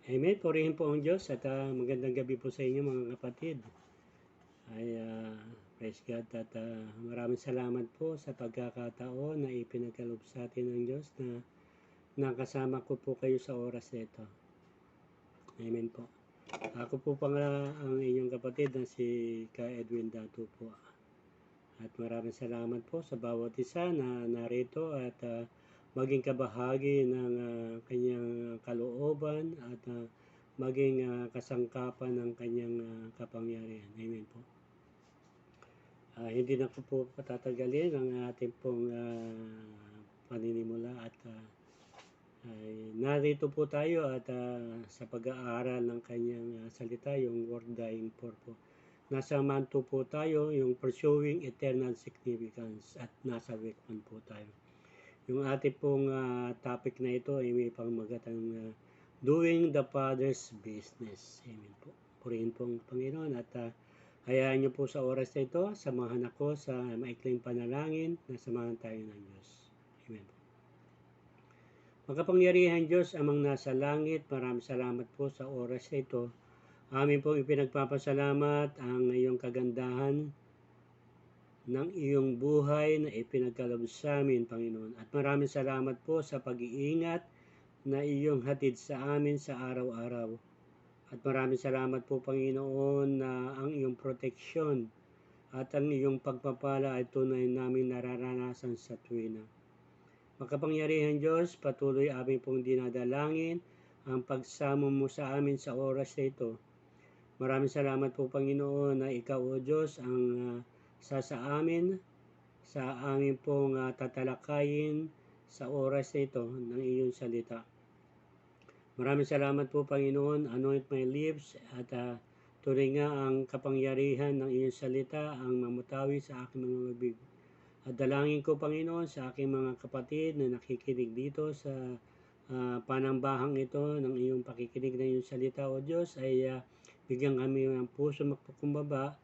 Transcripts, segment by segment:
Amen. Purihin po ang Diyos at magandang gabi po sa inyo mga kapatid. Praise God at maraming salamat po sa pagkakataon na ipinagkaloob sa atin ng Diyos na nakasama ko po kayo sa oras na ito. Amen po. Ako po ang inyong kapatid na si Ka Edwin Dato po. At maraming salamat po sa bawat isa na narito at maging kabahagi ng kanyang kalooban at maging kasangkapan ng kanyang kapangyarihan. Amen po. Hindi na ko po patatagalin ang ating pong paninimula at narito po tayo at sa pag-aaral ng kanyang salita, yung Word Dying For po. Nasa manto po tayo, yung Pursuing Eternal Significance at nasa week 1 po tayo. Yung ating pong topic na ito ay may pangmagatang Doing the Father's Business. Amen po. Purihin po ang Panginoon at hayaan niyo po sa oras na ito, samahan ako sa maikling panalangin na samahan tayo ng Diyos. Amen po. Makapangyarihan Diyos, amang nasa langit, maraming salamat po sa oras na ito. Amin pong ipinagpapasalamat ang iyong kagandahan ng iyong buhay na ipinagkaloob sa amin, Panginoon. At maraming salamat po sa pag-iingat na iyong hatid sa amin sa araw-araw. At maraming salamat po, Panginoon, na ang iyong proteksyon at ang iyong pagpapala ay tunay namin nararanasan sa tuwina. Makapangyarihan Diyos, patuloy amin pong dinadalangin ang pagsamo mo sa amin sa oras na ito. Maraming salamat po, Panginoon, na ikaw, O Diyos, ang sa amin, sa amin pong tatalakayin sa oras na ito ng iyong salita. Maraming salamat po, Panginoon. Anoint my lips at tuloy nga ang kapangyarihan ng iyong salita ang mamutawi sa aking mga bibig. At dalangin ko, Panginoon, sa aking mga kapatid na nakikinig dito sa panambahang ito ng iyong pakikinig ng iyong salita, O Diyos, ay bigyan kami ng puso magpakumbaba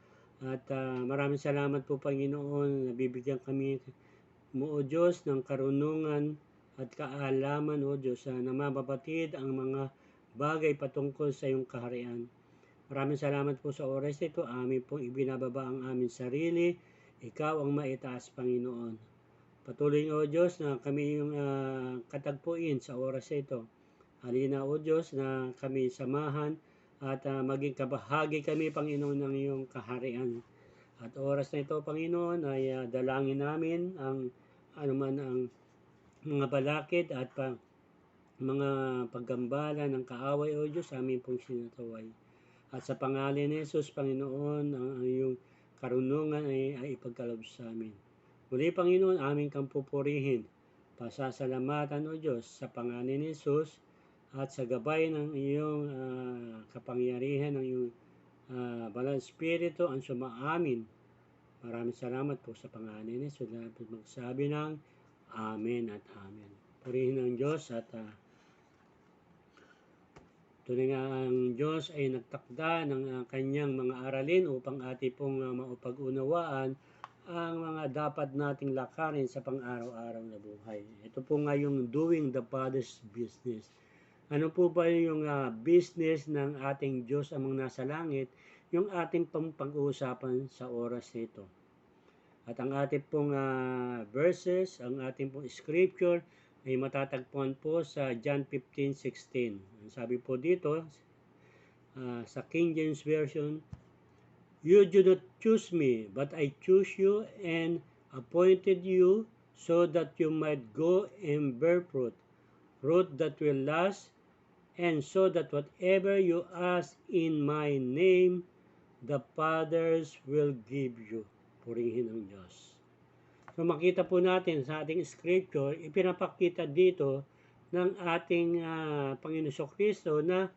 at maraming salamat po, Panginoon, na bibigyan kami mo, O Diyos, ng karunungan at kaalaman, O Diyos, na mababatid ang mga bagay patungkol sa iyong kaharian. Maraming salamat po sa oras ito. Amin pong ibinababa ang aming sarili. Ikaw ang maitaas, Panginoon. Patuloy, O Diyos, na kami yung katagpuin sa oras ito. Halina, O Diyos, na kami samahan at maging kabahagi kami, Panginoon, ng iyong kaharian. At oras na ito, Panginoon, ay dalangin namin ang anuman ang mga balakid at mga paggambala ng kaaway, O Diyos, amin pong sinataway. At sa pangalan ni Jesus, Panginoon, ang iyong karunungan ay ipagkaloob sa amin. Muli, Panginoon, aming kang pupurihin. Pasasalamatan, O Diyos, sa pangalan ni Jesus at sa gabay ng iyong kapangyarihan, ng iyong Banal Espiritu ang sumaamin. Maraming salamat po sa pangalan ni Jesus. Magsabi ng Amen at Amen. Purihin ang Diyos at tunay nga ang Diyos ay nagtakda ng kanyang mga aralin upang ating pong maupag-unawaan ang mga dapat nating lakarin sa pang-araw-araw na buhay. Ito po nga yung doing the Father's business. Ano po ba yung business ng ating Diyos amang nasa langit? Yung ating pag-uusapan sa oras nito. At ang ating pong verses, ang ating pong scripture ay matatagpuan po sa John 15:16. Ang sabi po dito sa King James Version, "You do not choose me, but I choose you and appointed you so that you might go and bear fruit, fruit that will last, and so that whatever you ask in my name, the Fathers will give you." Purihin ang Diyos. So makita po natin sa ating scripture, ipinapakita dito ng ating Panginoon Kristo na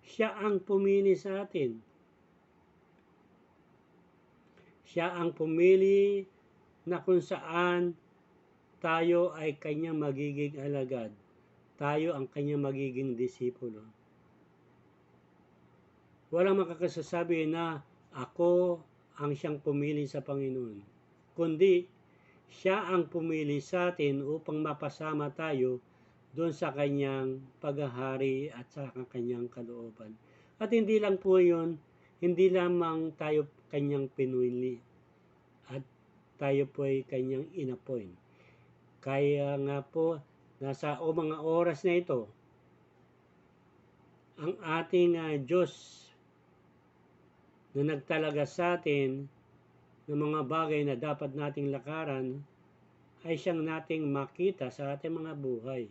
siya ang pumili sa atin. Siya ang pumili na kung saan tayo ay kanyang magiging alagad. Tayo ang kanyang magiging disipulo. Walang makakasasabi na ako ang siyang pumili sa Panginoon, kundi siya ang pumili sa atin upang mapasama tayo doon sa kanyang paghahari at sa kanyang kalooban. At hindi lang po yun, hindi lamang tayo kanyang pinili at tayo po ay kanyang inappoint. Kaya nga po, nasa mga oras na ito, ang ating Diyos na nagtalaga sa atin ng mga bagay na dapat nating lakaran ay siyang nating makita sa ating mga buhay.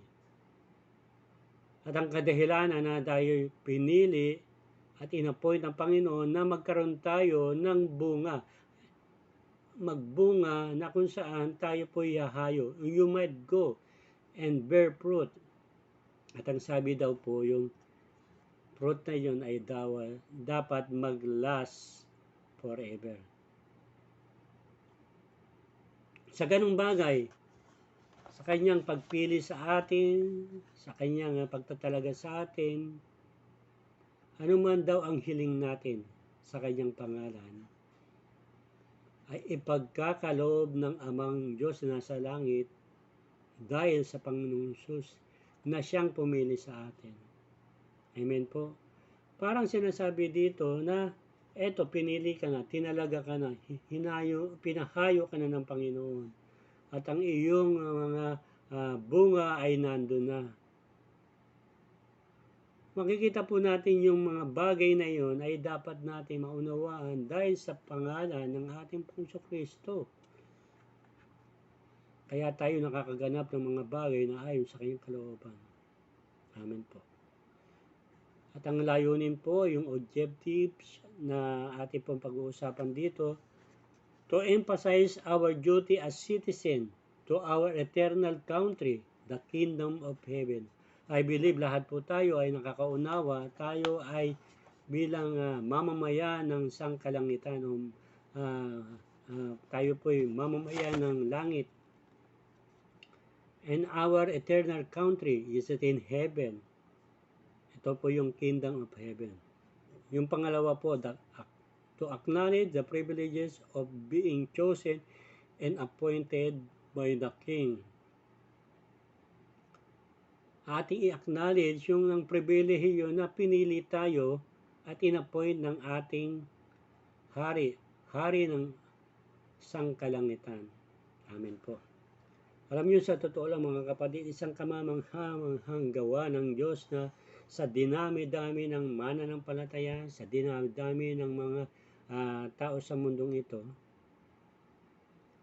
At ang kadahilanan na tayo pinili at inappoint ng Panginoon na magkaroon tayo ng bunga. Magbunga na kung saan tayo po yahayo. You might go and bear fruit. At ang sabi daw po, yung fruit na yun ay dapat mag-last forever. Sa ganung bagay, sa kanyang pagpili sa atin, sa kanyang pagtatalaga sa atin, ano man daw ang hiling natin sa kanyang pangalan, ay ipagkakaloob ng Amang Diyos na nasa langit dahil sa Panginoong Hesus na siyang pumili sa atin. Amen po. Parang sinasabi dito na eto, pinili ka na, tinalaga ka na, pinahayo ka na ng Panginoon. At ang iyong mga bunga ay nandun na. Makikita po natin yung mga bagay na yon ay dapat natin maunawaan dahil sa pangalan ng ating Panginoong Kristo. Kaya tayo nakakaganap ng mga bagay na ayon sa kanyang kalooban. Amen po. At ang layunin po, yung objectives na ating pong pag-uusapan dito, to emphasize our duty as citizen to our eternal country, the kingdom of heaven. I believe lahat po tayo ay nakakaunawa, tayo ay bilang mamamayan ng sangkalangitan, tayo po ay mamamayan ng langit. And our eternal country is in heaven. Ito po yung kingdom of heaven. Yung pangalawa po, to acknowledge the privileges of being chosen and appointed by the King. Ating i-acknowledge yung ng pribilehiyo na pinili tayo at inappoint ng ating hari ng sangkalangitan. Amen po. Alam niyo, sa totoo lang mga kapatid, isang kamamanghang gawa ng Diyos na sa dinami-dami ng mananampalataya, sa dinami-dami ng mga tao sa mundong ito,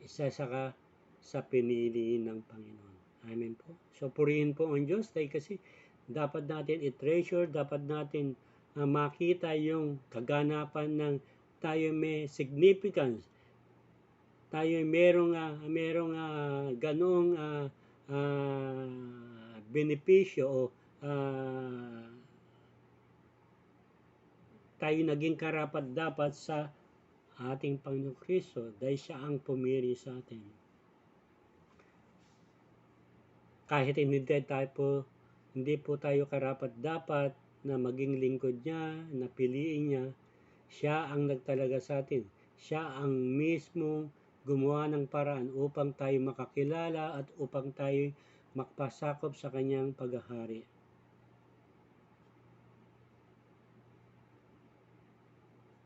isa sa pinili ng Panginoon. Amen po. So, purihin po ang Diyos dahil kasi dapat natin i-treasure, dapat natin makita yung kaganapan ng tayo may significance, tayo merong ganong benepisyo o tayo naging karapat-dapat sa ating Panginoong Kristo dahil siya ang pumili sa atin. Kahit hindi po tayo karapat-dapat na maging lingkod niya, na piliin niya, siya ang nagtalaga sa atin. Siya ang mismo gumawa ng paraan upang tayo makakilala at upang tayo makapasakop sa kanyang paghahari.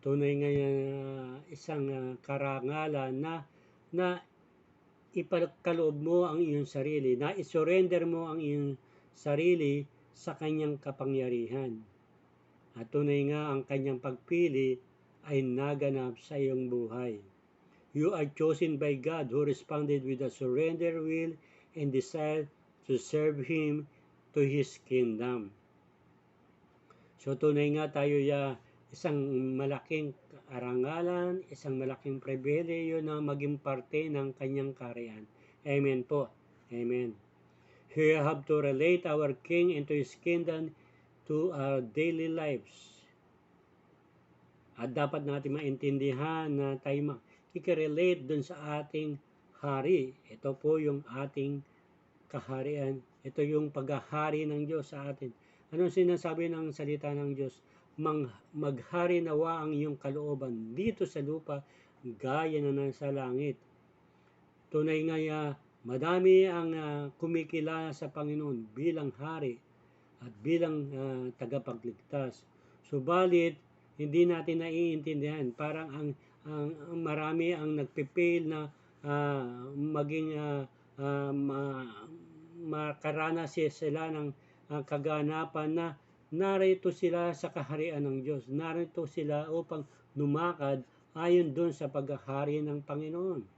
Tunay nga isang karangalan na ipagkaloob mo ang iyong sarili, na isurrender mo ang iyong sarili sa kanyang kapangyarihan. At tunay nga ang kanyang pagpili ay naganap sa iyong buhay. You are chosen by God who responded with a surrender will and desire to serve Him to His kingdom. So tunay nga tayo isang malaking arangalan, isang malaking pribileyo na maging parte ng kanyang kaharian. Amen po. Amen. We have to relate our King into His kingdom to our daily lives. At dapat natin maintindihan na tayo makikirelate dun sa ating hari. Ito po yung ating kaharian. Ito yung paghahari ng Diyos sa atin. Anong sinasabi ng salita ng Diyos? Maghari nawa ang iyong kalooban dito sa lupa gaya na nasa langit. Tunay nga Madami ang kumikilala sa Panginoon bilang hari at bilang tagapagligtas. Subalit, hindi natin naiintindihan. Parang ang marami ang nagpipail na maging makaranas sila ng kaganapan na narito sila sa kaharian ng Diyos. Narito sila upang lumakad ayon doon sa paghahari ng Panginoon.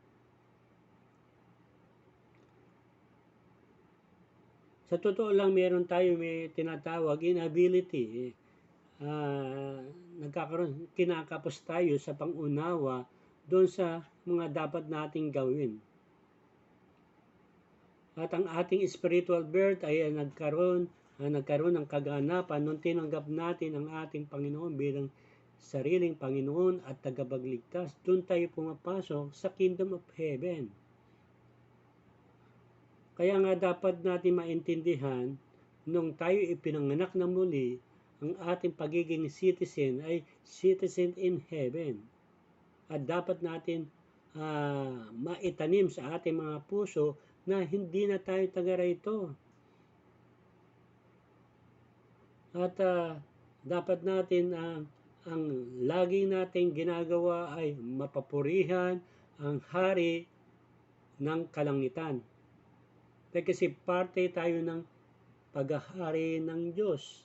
Sa totoo lang, meron tayo may tinatawag inability. Kinakapos tayo sa pangunawa doon sa mga dapat nating gawin. At ang ating spiritual birth ay nagkaroon ng kaganapan nung tinanggap natin ang ating Panginoon bilang sariling Panginoon at tagapagligtas. Doon tayo pumapasok sa Kingdom of Heaven. Kaya nga dapat natin maintindihan, nung tayo ipinanganak na muli, ang ating pagiging citizen ay citizen in heaven. At dapat natin maitanim sa ating mga puso na hindi na tayo taga rito. At dapat natin ang laging nating ginagawa ay mapapurihan ang hari ng kalangitan. Kasi parte tayo ng paghahari ng Diyos.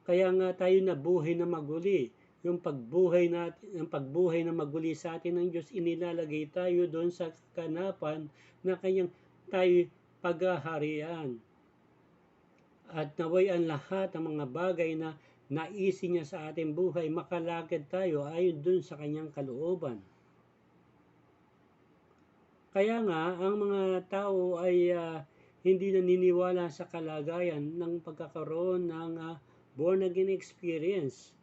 Kaya nga tayo nabuhay na maguli. Yung pagbuhay na maguli sa atin ng Diyos, inilalagay tayo doon sa kanapan na kanyang tayo paghaharian. At naway ang lahat ng mga bagay na naisin niya sa ating buhay, makalakad tayo ayon doon sa kanyang kalooban. Kaya nga, ang mga tao ay hindi naniniwala sa kalagayan ng pagkakaroon ng born-again experience.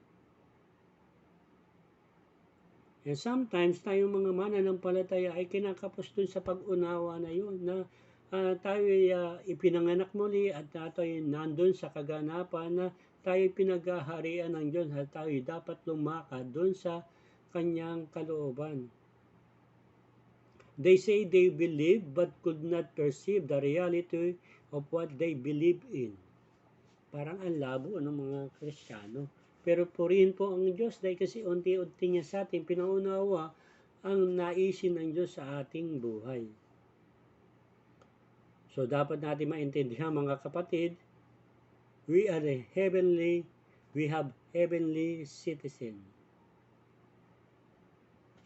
And sometimes, tayong mga mananampalataya ay kinakapos dun sa pag-unawa na yun, na tayo ay ipinanganak muli at tayo ay nandun sa kaganapan na tayo ay pinaghaharian ng Diyos at tayo dapat lumakad dun sa kanyang kalooban. They say they believe but could not perceive the reality of what they believe in. Parang ang labo ng mga Kristiyano. Pero purihin po ang Diyos dahil kasi unti-unti niya sa atin pinaunawa ang naisin ng Diyos sa ating buhay. So dapat natin maintindihan mga kapatid, we have heavenly citizen.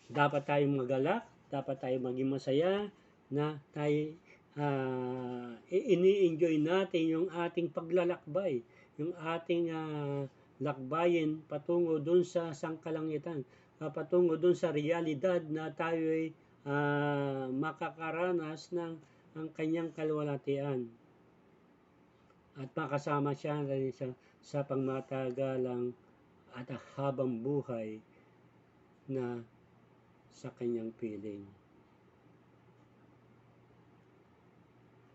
Dapat tayong magalak, dapat tayo maging masaya na tayo ini-enjoy natin yung ating paglalakbay, yung ating lakbayin patungo dun sa sangkalangitan, patungo dun sa realidad na tayo ay makakaranas ng ang kanyang kalwalhatian at makasama siya sa pangmatagalang at habang buhay na sa kanyang piling.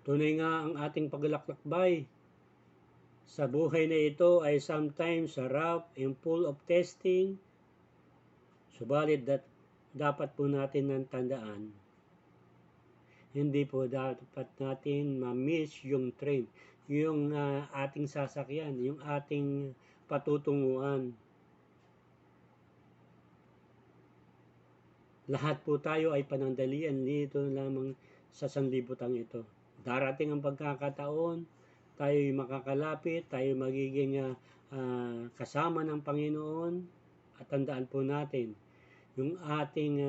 Tunay nga ang ating paglalakbay sa buhay na ito ay sometimes rough and full of testing. Subalit dapat po natin nang tandaan, hindi po dapat natin ma-miss yung train, yung ating sasakyan, yung ating patutunguhan. Lahat po tayo ay panandalian dito lamang sa sanlibutan ito. Darating ang pagkakataon, tayo ay makakalapit, tayo magiging kasama ng Panginoon. At tandaan po natin, yung ating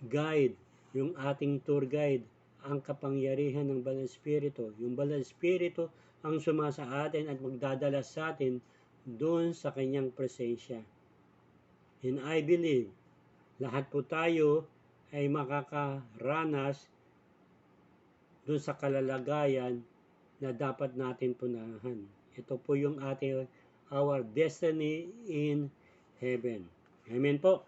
guide, yung ating tour guide, ang kapangyarihan ng Banal Espiritu. Yung Banal Espiritu ang sumasa atin at magdadala sa atin doon sa kanyang presensya. And I believe, lahat po tayo ay makakaranas doon sa kalalagayan na dapat natin punahan. Ito po yung our destiny in heaven. Amen po.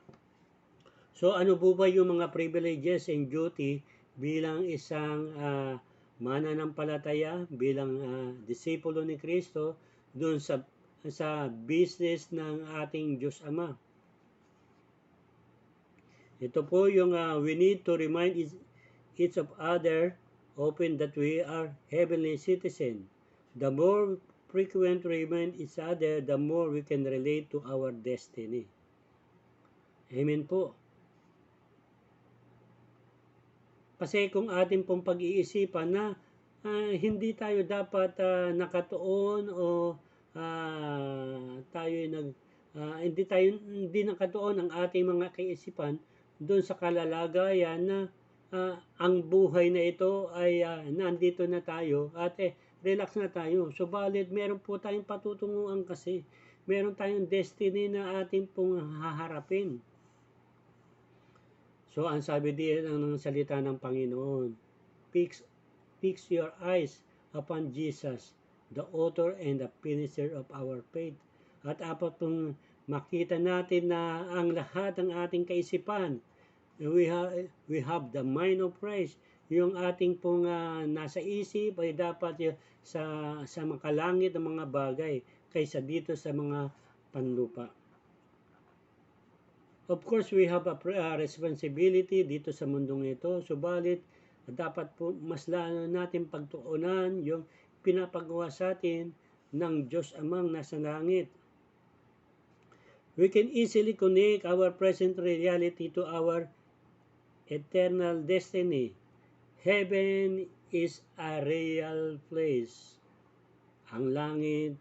So ano po ba yung mga privileges and duty bilang isang mananampalataya, bilang disipulo ni Kristo doon sa business ng ating Diyos Ama? Ito po yung we need to remind each of other open that we are heavenly citizens. The more frequent we remind each other, the more we can relate to our destiny. Amen po. Kasi kung ating pong pag-iisipan na hindi tayo dapat nakatuon o hindi nakatuon ang ating mga kaisipan doon sa kalalagayan na ang buhay na ito ay nandito na tayo at relax na tayo. Subalit meron po tayong patutunguhan kasi. Meron tayong destiny na ating pong haharapin. So, ang sabi din ng salita ng Panginoon, fix your eyes upon Jesus, the author and the finisher of our faith. At apat pong makita natin na ang lahat ng ating kaisipan, we have the mind of Christ. Yung ating pong nasa isip ay dapat sa makalangit ng mga bagay kaysa dito sa mga panlupa. Of course, we have a responsibility dito sa mundong ito. Subalit, dapat po mas lalo natin pagtuunan yung pinapagawa sa atin ng Diyos Amang nasa langit. We can easily connect our present reality to our eternal destiny. Heaven is a real place. Ang langit,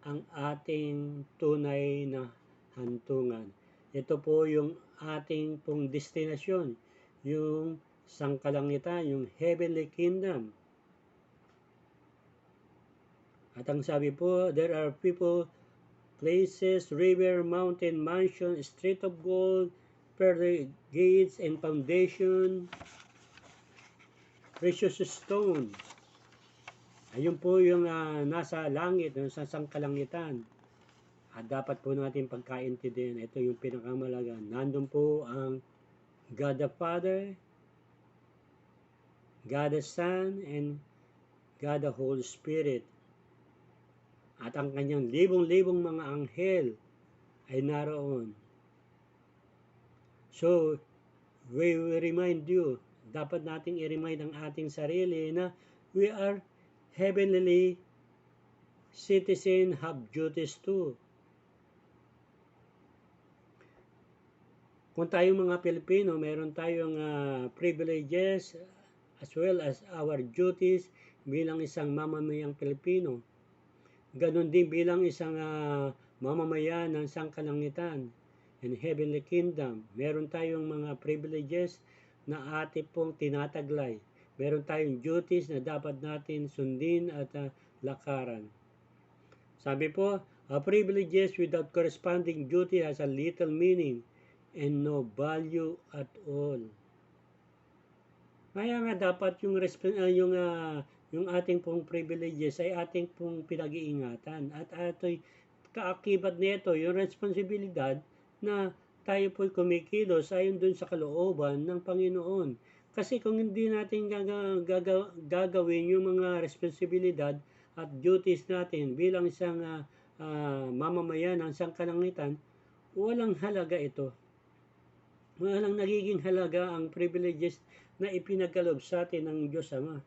ang ating tunay na hantungan. Ito po yung ating pong destinasyon, yung sangkalangitan, yung heavenly kingdom. At ang sabi po, there are people, places, river, mountain, mansion, street of gold, pearly gates and foundation, precious stone. Ayun po yung nasa langit, nasa sangkalangitan. At dapat po natin pagkaintindihan, ito yung pinakamalaga. Nandun po ang God the Father, God the Son, and God the Holy Spirit. At ang kanyang libong-libong mga anghel ay naroon. So, we will remind you, dapat nating i-remind ang ating sarili na we are heavenly citizens, have duties too. Kung tayong mga Pilipino, meron tayong privileges as well as our duties bilang isang mamamayang Pilipino. Ganon din bilang isang mamamayan ng sangkalangitan and heavenly kingdom. Meron tayong mga privileges na ating pong tinataglay. Meron tayong duties na dapat natin sundin at lakaran. Sabi po, a privileges without corresponding duty has a little meaning and no value at all. Kaya nga dapat yung ating pong privileges ay ating pong pinag-iingatan at ito'y kaakibat nito yung responsibilidad na tayo po'y kumikilos ayon dun sa kalooban ng Panginoon. Kasi kung hindi natin gagawin yung mga responsibilidad at duties natin bilang isang mamamayan ng sangkalangitan, walang halaga ito. Walang nagiging halaga ang privileges na ipinagkaloob sa atin ng Diyos Ama.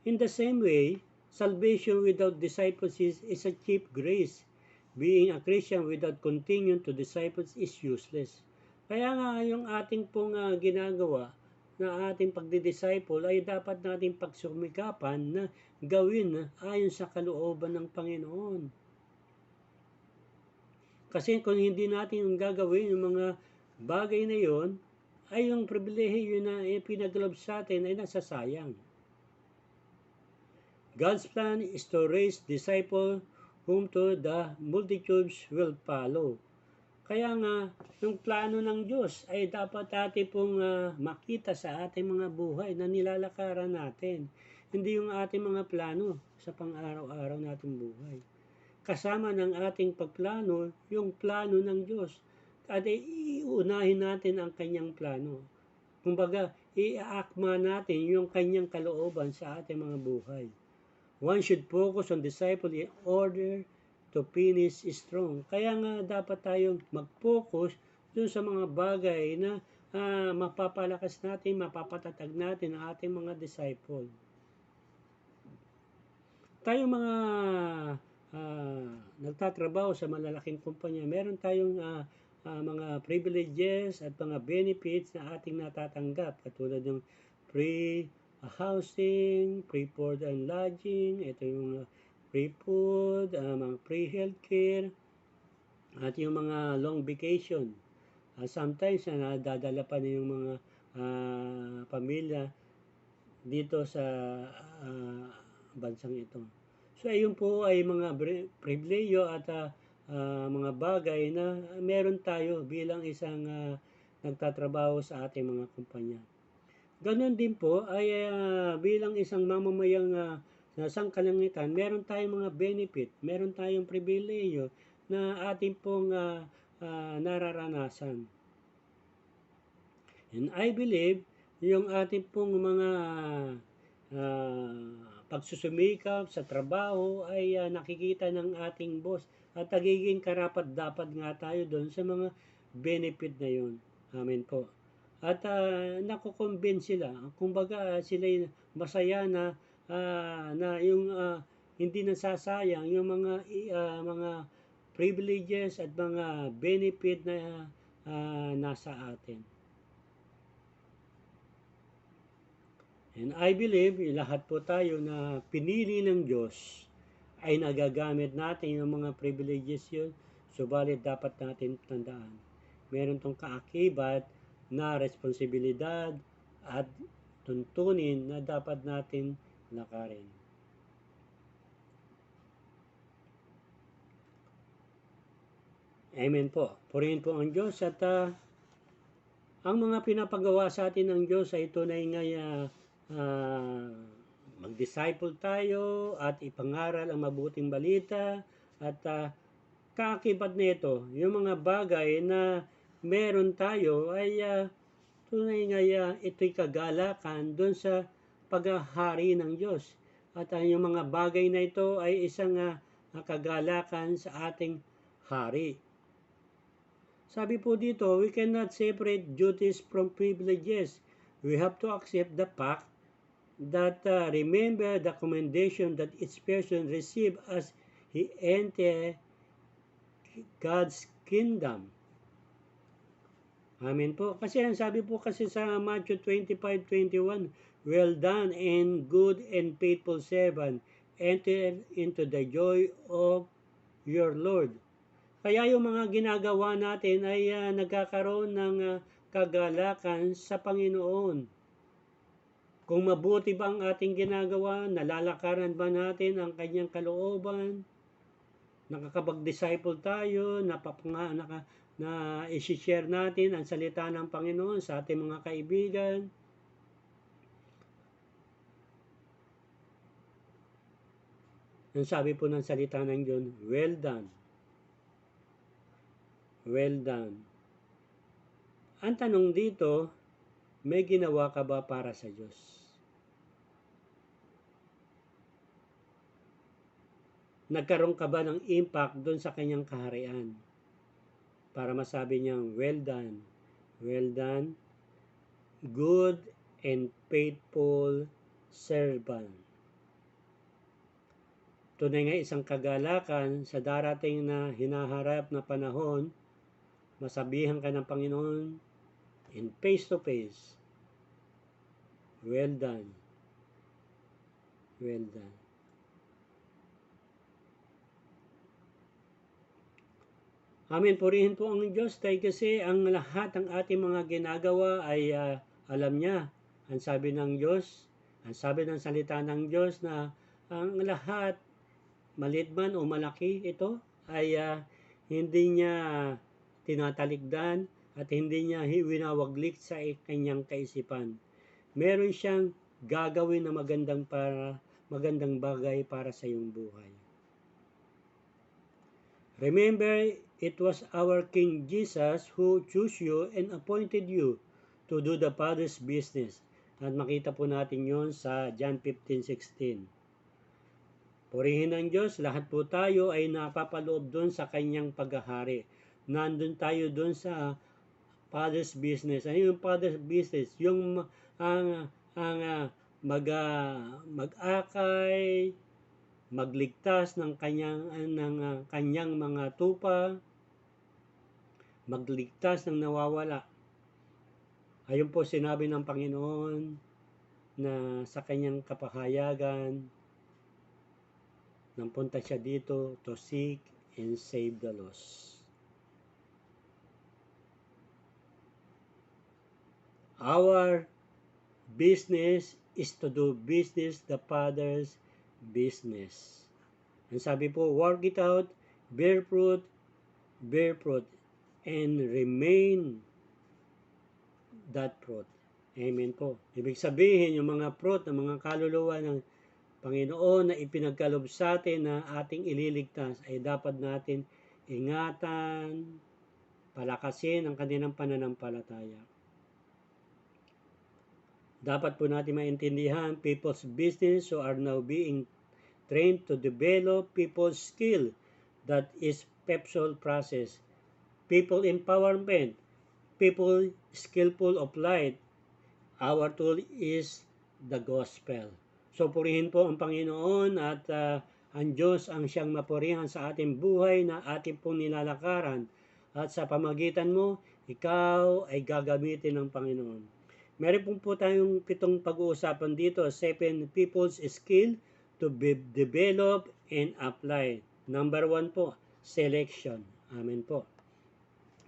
In the same way, salvation without disciples is a cheap grace. Being a Christian without continuing to disciples is useless. Kaya nga yung ating pong ginagawa na ating pagdidisciple ay dapat nating pagsumikapan na gawin ayon sa kalooban ng Panginoon. Kasi kung hindi natin gagawin yung mga bagay na yon, ay yung pribilehiyo na ipinagkaloob sa atin ay nasasayang. God's plan is to raise disciples whom to the multitudes will follow. Kaya nga, yung plano ng Diyos ay dapat ating pong makita sa ating mga buhay na nilalakaran natin. Hindi yung ating mga plano sa pang-araw-araw nating buhay. Kasama ng ating pagplano, yung plano ng Diyos. At iunahin natin ang kanyang plano. Kumbaga, iaakma natin yung kanyang kalooban sa ating mga buhay. One should focus on disciple in order to finish strong. Kaya nga dapat tayong mag-focus dun sa mga bagay na mapapalakas natin, mapapatatag natin ang ating mga disciple. Tayong mga nagtatrabaho sa malalaking kumpanya, meron tayong mga privileges at mga benefits na ating natatanggap, katulad ng free housing, free food and lodging, ito yung free food, mga free healthcare, at yung mga long vacation. Sometimes nadadala pa na yung mga pamilya dito sa bansang ito. So ayun po ay mga pribileyo at mga bagay na meron tayo bilang isang nagtatrabaho sa ating mga kumpanya. Ganon din po ay bilang isang mamamayang sa sangkalangitan, meron tayong mga benefit, meron tayong pribileyo na ating pong nararanasan. And I believe yung ating pong mga pagsusumikap sa trabaho ay nakikita ng ating boss at nagiging karapat-dapat nga tayo doon sa mga benefit na yun. Amen po. At nakukonvince sila. Kumbaga sila masaya na yung hindi nasasayang yung mga privileges at mga benefit na nasa atin. And I believe, lahat po tayo na pinili ng Diyos ay nagagamit natin yung mga privileges yun. Subalit dapat natin tandaan, meron tong kaakibat na responsibilidad at tuntunin na dapat natin lakarin. Amen po. Purihin po ang Diyos at ang mga pinapagawa sa atin ng Diyos ay tunay nga mag-disciple tayo at ipangaral ang mabuting balita at kaakibat nito, yung mga bagay na meron tayo ay tunay nga ito'y kagalakan doon sa paghahari ng Diyos. At yung mga bagay na ito ay isang kagalakan sa ating hari. Sabi po dito, we cannot separate duties from privileges. We have to accept the fact that remember the commendation that each person received as he entered God's kingdom. Amen po. Kasi ang sabi po kasi sa Matthew 25:21, well done and good and faithful servant, enter into the joy of your Lord. Kaya yung mga ginagawa natin ay nagkakaroon ng kagalakan sa Panginoon. Kung mabuti ba ang ating ginagawa, nalalakaran ba natin ang kanyang kalooban, nakakapag-disciple tayo, na isi-share natin ang salita ng Panginoon sa ating mga kaibigan. Ang sabi po ng salita ng Diyos, well done. Well done. Ang tanong dito, may ginawa ka ba para sa Diyos? Nagkaroon ka ba ng impact doon sa kanyang kaharian? Para masabi niyang, well done, good and faithful servant. Tunay nga isang kagalakan sa darating na hinaharap na panahon, masabihan ka ng Panginoon in face to face, well done, well done. Amen, purihin po ang Diyos kasi ang lahat ng ating mga ginagawa ay alam niya. Ang sabi ng Diyos, ang sabi ng salita ng Diyos na ang lahat, maliit man o malaki ito, ay hindi niya tinatalikdan at hindi niya winawaglik sa kanyang kaisipan. Meron siyang gagawin na magandang bagay para sa iyong buhay. Remember, it was our King Jesus who chose you and appointed you to do the Father's business. At makita po natin yon sa John 15:16. Purihin ng Diyos, lahat po tayo ay napapaloob doon sa kanyang paghahari. Nandun tayo doon sa Father's business. Ano yung Father's business? Yung mag-akay, magligtas ng kanyang mga tupa, magligtas ng nawawala. Ayun po sinabi ng Panginoon na sa kanyang kapahayagan, nang punta siya dito to seek and save the lost. Our business is to do business, the Father's business. Ang sabi po, work it out, bear fruit, and remain that fruit. Amen po. Ibig sabihin, yung mga fruit, ng mga kaluluwa ng Panginoon na ipinagkalob sa atin na ating ililigtas ay dapat natin ingatan, palakasin ang kanilang pananampalataya. Dapat po natin maintindihan people's business who are now being trained to develop people's skill. That is PEPSOL process. People empowerment, people skillful of light. Our tool is the gospel. So purihin po ang Panginoon at ang Diyos ang siyang mapurihan sa ating buhay na ating pong nilalakaran. At sa pamagitan mo, ikaw ay gagamitin ng Panginoon. Meron po tayong 7 pag-uusapan dito. 7 people's skill to be develop and apply. Number 1 po, selection. Amen po.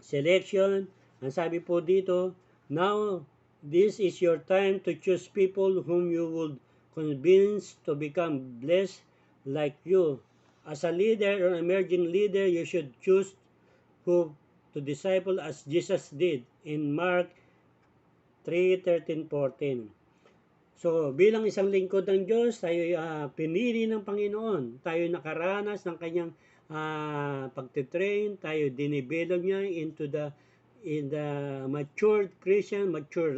Selection, ang sabi po dito, now this is your time to choose people whom you would convince to become blessed like you. As a leader or emerging leader, you should choose who to disciple as Jesus did in Mark 3:13-14. So, bilang isang lingkod ng Diyos, tayo pinili ng Panginoon. Tayo nakaranas ng kanyang pagtitrain, tayo dinivelop niya in the mature Christian, mature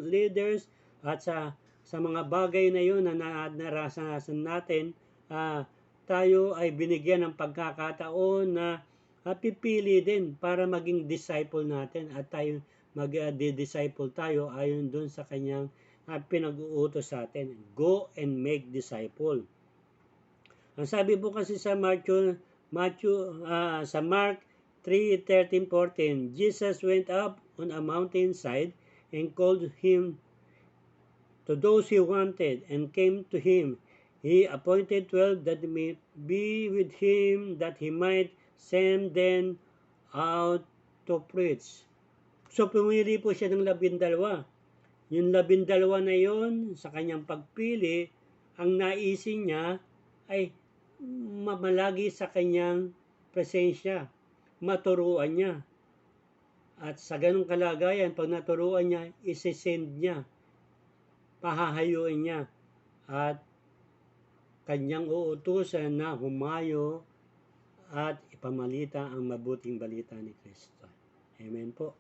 leaders, at sa mga bagay na yun na narasan natin, tayo ay binigyan ng pagkakataon na pipili din para maging disciple natin at tayo mag-disciple tayo ayon dun sa kanyang pinag-uutos sa atin. Go and make disciple. Ang sabi po kasi sa Mark 3:13-14, Jesus went up on a mountainside and called him to those he wanted and came to him. He appointed 12 that may be with him, that he might send them out to preach. So pumili po siya ng 12. Yung 12 na yon, sa kanyang pagpili, ang naisin niya ay mamalagi sa kanyang presensya, maturuan niya. At sa ganung kalagayan, pag naturuan niya, isesend niya, pahahayuin niya, at kanyang uutusan na humayo at ipamalita ang mabuting balita ni Kristo. Amen po.